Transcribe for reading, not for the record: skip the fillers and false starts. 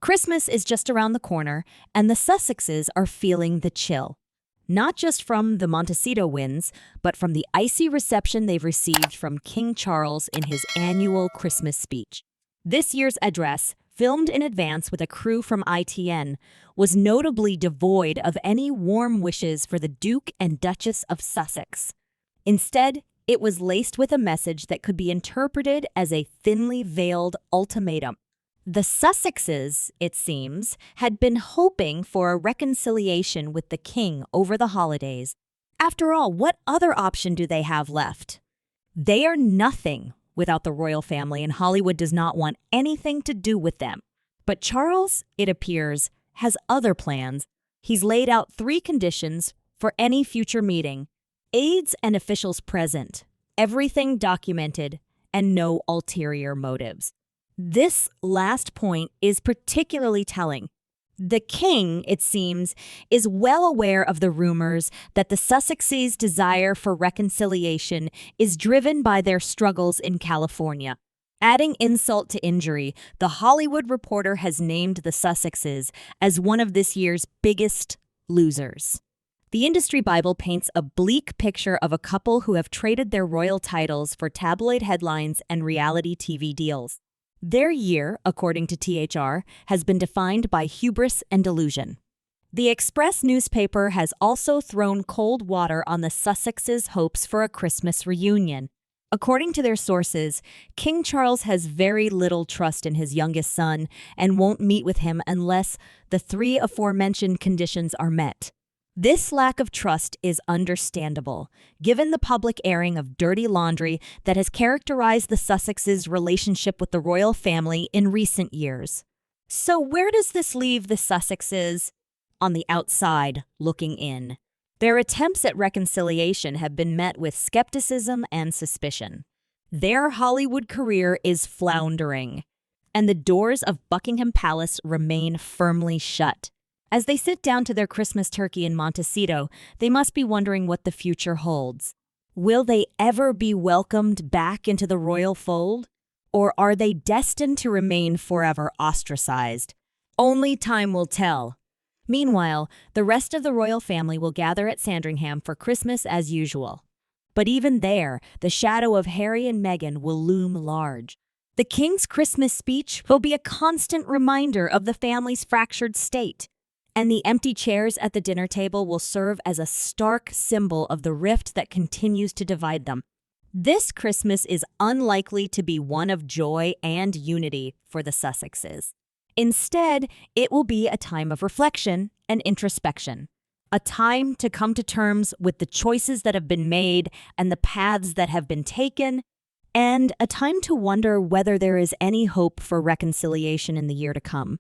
Christmas is just around the corner, and the Sussexes are feeling the chill. Not just from the Montecito winds, but from the icy reception they've received from King Charles in his annual Christmas speech. This year's address, filmed in advance with a crew from ITN, was notably devoid of any warm wishes for the Duke and Duchess of Sussex. Instead, it was laced with a message that could be interpreted as a thinly veiled ultimatum. The Sussexes, it seems, had been hoping for a reconciliation with the king over the holidays. After all, what other option do they have left? They are nothing without the royal family, and Hollywood does not want anything to do with them. But Charles, it appears, has other plans. He's laid out 3 conditions for any future meeting: aides and officials present, everything documented, and no ulterior motives. This last point is particularly telling. The king, it seems, is well aware of the rumors that the Sussexes' desire for reconciliation is driven by their struggles in California. Adding insult to injury, The Hollywood Reporter has named the Sussexes as one of this year's biggest losers. The industry Bible paints a bleak picture of a couple who have traded their royal titles for tabloid headlines and reality TV deals. Their year, according to THR, has been defined by hubris and delusion. The Express newspaper has also thrown cold water on the Sussexes' hopes for a Christmas reunion. According to their sources, King Charles has very little trust in his youngest son and won't meet with him unless the 3 aforementioned conditions are met. This lack of trust is understandable, given the public airing of dirty laundry that has characterized the Sussexes' relationship with the royal family in recent years. So where does this leave the Sussexes? On the outside, looking in. Their attempts at reconciliation have been met with skepticism and suspicion. Their Hollywood career is floundering, and the doors of Buckingham Palace remain firmly shut. As they sit down to their Christmas turkey in Montecito, they must be wondering what the future holds. Will they ever be welcomed back into the royal fold? Or are they destined to remain forever ostracized? Only time will tell. Meanwhile, the rest of the royal family will gather at Sandringham for Christmas as usual. But even there, the shadow of Harry and Meghan will loom large. The king's Christmas speech will be a constant reminder of the family's fractured state. And the empty chairs at the dinner table will serve as a stark symbol of the rift that continues to divide them. This Christmas is unlikely to be one of joy and unity for the Sussexes. Instead, it will be a time of reflection and introspection, a time to come to terms with the choices that have been made and the paths that have been taken, and a time to wonder whether there is any hope for reconciliation in the year to come.